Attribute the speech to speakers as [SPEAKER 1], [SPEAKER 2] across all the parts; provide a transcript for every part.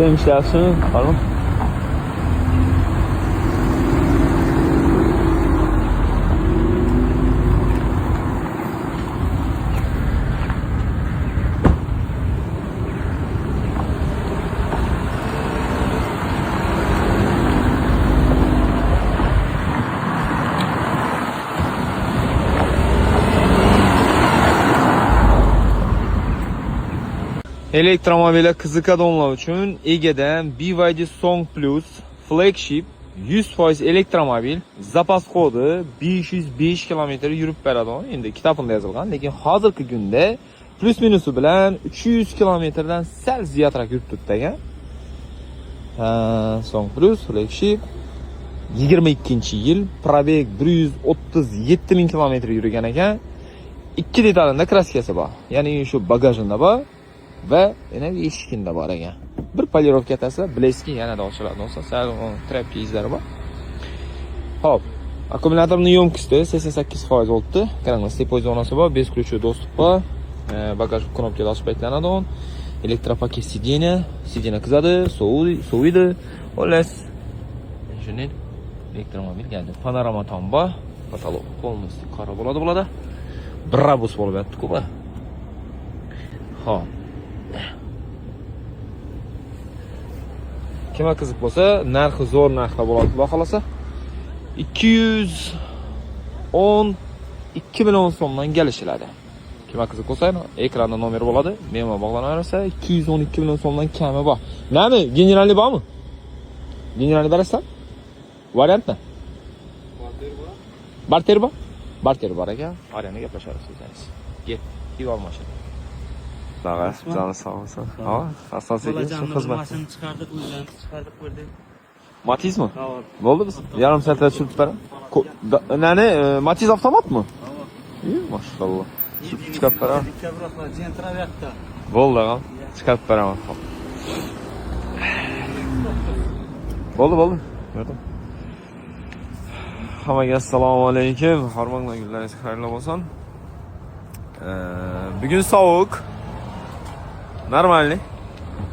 [SPEAKER 1] Benim işlersin. Pardon. Elektromobilga qiziqadiganlar uchun Ege'dan BYD Song Plus flagship 100% elektromobil zapas kodi 505 km yurib beradi. Endi kitobimda yozilgan, lekin hozirgi kunda plus minusi bilan 300 km dan sal ziyodroq yurib turibdi ekan. Song Plus flagship 22-yil, probeg 137 ming km yurgan ekan. Ikki detalında kraskasi bor. Ya'ni shu bagajında bor. Ve yana eshigida bor ekan. Bir polirovka atasida bleski yanada ochiladi bo'lsa, sal trapki izlari bor. Hop, akkumulyatorning yomkisi 88% voltdi. Qarang, stepoy zonasi bor, bez ключи доступ bor. Bagaj knopkada ochib aytlanadi. Elektropaket sideniya qizadi, soviydi. Xullas, shunday elektromobil geldi. Panorama tom bor, katalog полностью qora bo'ladi bo'ladi. Brabus bo'lib yotdi-ku bu. Hop. Kimga qiziq bo'lsa, narxi zo'r narxda bo'ladi, xudo xolasa. 212 million so'mdan kelishiladi. Kimga qiziq bo'lsa, ekranda nomer bo'ladi. Memo bog'lanaversa, 212 million so'mdan kami bor. Nami? Generalni bormi? Generalni berasan? Variantmi? Barter bor? Barter bor ekan. Variantni gaplashamiz o'zingiz. Ket olmashadi. Dağa, canı sağ olsun. Ha, hassasiyet şu hizmet.
[SPEAKER 2] Maşını çıkardık, uzun çıkardık verdik.
[SPEAKER 1] Matiz mi? Evet. Ne oldu biz? Yarım saatte sürüp beren. Ne? Matiz avtomat mı? Evet. İyi, maşallah. Çıkart beren. Oldu ağam. Çıkart beren. Oldu. Gördüm. Hammaga assalomu alaykum. Hormonlar günleringiz xayrli bo'lsin. Bugün sovuq. Normalni.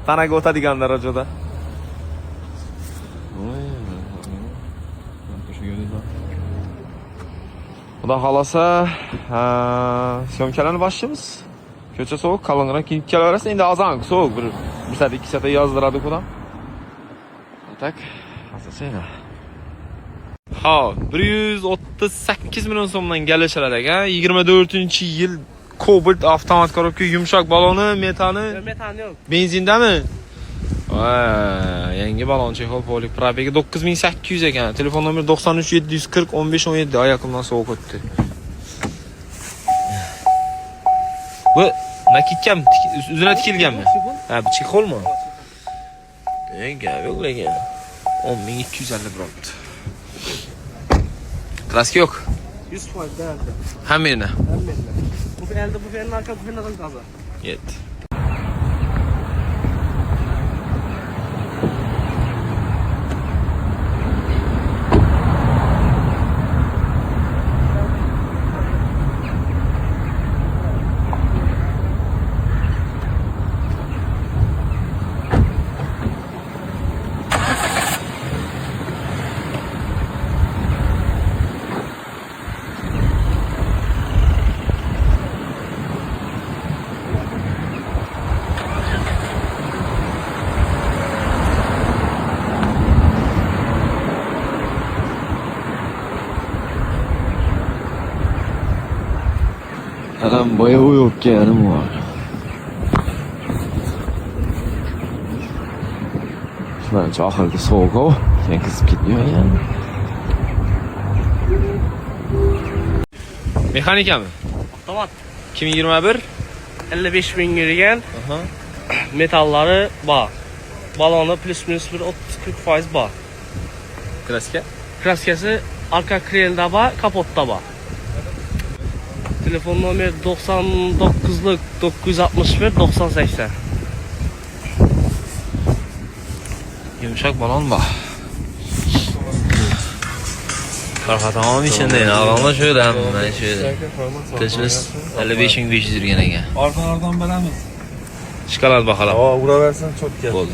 [SPEAKER 1] Tanaga o'tadigan darajada. Xudo xolasa, syomkalarni boshlaymiz. Ko'cha sovuq, qalinroq kiyib kelaverasiz. Endi azon sovuq, bir soat 2 soat yozdiradi xudo. Tak, asosiyda. Ha, 138 million so'mdan kelishar ekan. 24-yil Cobalt avtomat korobka, yumshoq baloni, metani.
[SPEAKER 2] Metan yo'q.
[SPEAKER 1] Benzindami? Yangi balon chexol polik. Probegi 9800 ekan. Telefon nomeri 93 740 15 17. Oyaqimdan sovuq o'tdi. Bu nakitcam uzuna tikilganmi? Ha, bu chexolmi? Gap yo'q lekin. 10250 birobdi. Kraska yo'q.
[SPEAKER 2] 100% değerli.
[SPEAKER 1] Hammerine.
[SPEAKER 2] Bu elde bu fenin arka bu fenin adam kaza.
[SPEAKER 1] Yetti. Adam boyağı yok canım var. Bence ahırda soğuk o. Sen kızıp gitmiyor yani. Mekanika mı?
[SPEAKER 2] Otomat.
[SPEAKER 1] 2021?
[SPEAKER 2] 55 bin yürüyen. Metalları var. Balonu plus minus 30-40% var.
[SPEAKER 1] Kraska?
[SPEAKER 2] Kraskası arka krelde var, kapotta var. Telefon numara 99'luk 961 9080.
[SPEAKER 1] Yumuşak balon var. Karxatamam içindeyim. Ağlamla şöyle hem ben şöyle. Teşvis 55.500 yürgen eken.
[SPEAKER 3] Arkalardan veremez.
[SPEAKER 1] Çıkar al bakalım.
[SPEAKER 3] Aa, vura versen çok gel.
[SPEAKER 1] Oldu.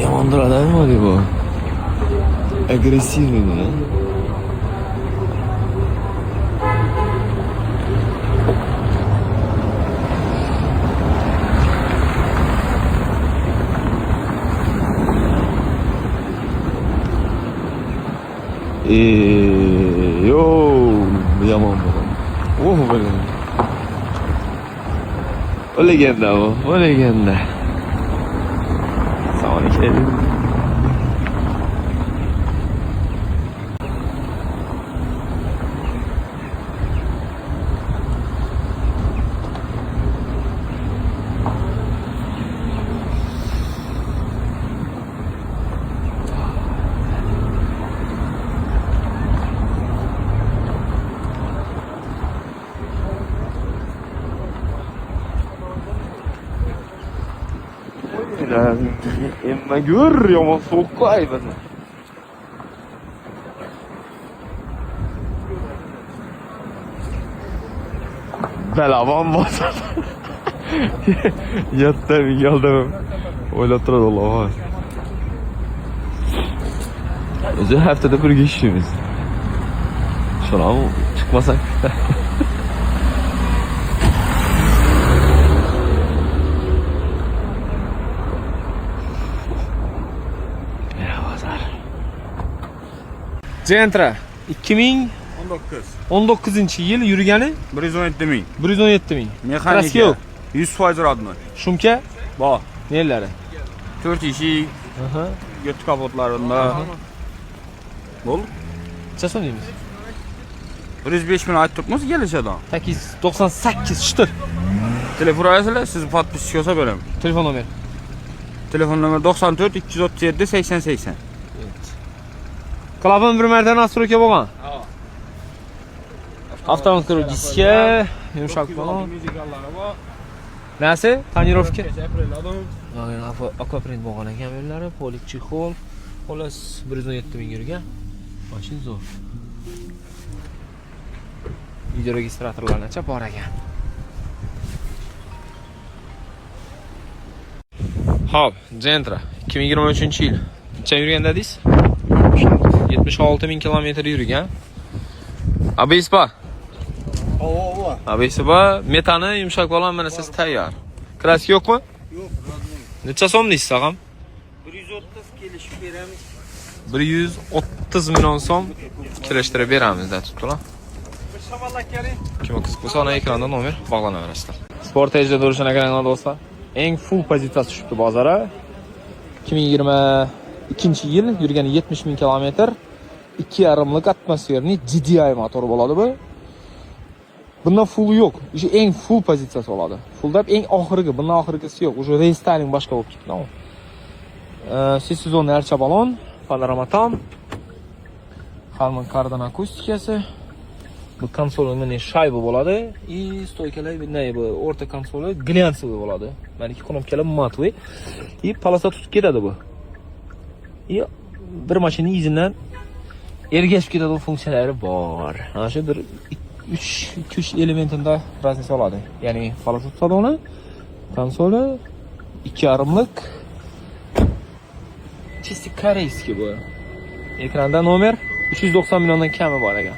[SPEAKER 1] Yamandır adam mı bu? Agresif mi? Yo, yaman bu. Oh böyle. O legenda bu. O legenda. Sağ gelin. Emma gör yomon soğukqa ayvani. Belaban bosadi. Yatta yolda o'ylab turadi Alloh. O'zi haftada bir ishlaymiz. Shunam chiqmasak. Gentra 2019-yil yurgani
[SPEAKER 3] 117 ming.
[SPEAKER 1] 117 ming. Kraska yo'q.
[SPEAKER 3] 100% rodmi?
[SPEAKER 1] Shumka
[SPEAKER 3] Bor.
[SPEAKER 1] nelari?
[SPEAKER 3] 4 eshik,
[SPEAKER 1] Aha.
[SPEAKER 3] yo'q kapotlarında. Bol.
[SPEAKER 1] Necha so'm deymiz?
[SPEAKER 3] 105 ming aytib turibmiz kelishadi.
[SPEAKER 1] 898 shtir.
[SPEAKER 3] Telefon arasida siz podpiska olsa beraman.
[SPEAKER 1] Telefon nomer.
[SPEAKER 3] Telefon nomer 94 237 80 80.
[SPEAKER 1] Klapon bir marta nastroyka bo'lgan. Avtomat diska, yumshoq bo'lgan. Nasi? Tonirovka. Mana akvaprint bo'lgan ekan yo'llari, polik chexol. Xolos 117 ming yurgan. Mashin zo'r. Video registratorlargacha bor ekan. Hop, Gentra 2023-yil. Necha yurgan dedingiz? 76 ming kilometr yurgan. Abespa. Abespa metani yumshoq bo'lgan, mana siz tayyor. Kraska yo'qmi?
[SPEAKER 3] Yo'q,
[SPEAKER 1] Necha so'm deysiz tag'am?
[SPEAKER 3] 130 kelishib beramiz.
[SPEAKER 1] 130 million so'm kelishtirib beramiz da tutdilar. Kim qiziq bo'lsa, ana ekranda nomer bog'lanaverasizlar. Sportage durishini qaranglar do'stlar. Eng full pozitsiyasi tushibdi bozora. 2022-yil yurgani 70 ming kilometr. 2,5lik atmosferli GDI motor bo'ladi bu. Bundan full yo'q. O'sha eng full pozitsiyasi bo'ladi. Fullda eng oxirgi, bundan oxirgisi yo'q. O'sha restyling boshqa bo'lib ketdi. Sezon archa balon, panorama tam. Harman kardan akustikasi. Bu konsol mana shayba bo'ladi. Stoykalar bunday bu o'rta konsoli glyansiy bo'ladi. Mana ikki knopkalar matviy. Palasa tutib ketadi bu. Bir mashina izidan ergashib ketadigan funksiyalari bor. Mana shu bir 3 elementida razniya oladi. Ya'ni palasa tutadi uni. Konsoli 2,5lik. Чисто koreyskiy bu. Ekranda nomer 390 milliondan kami bor ekan.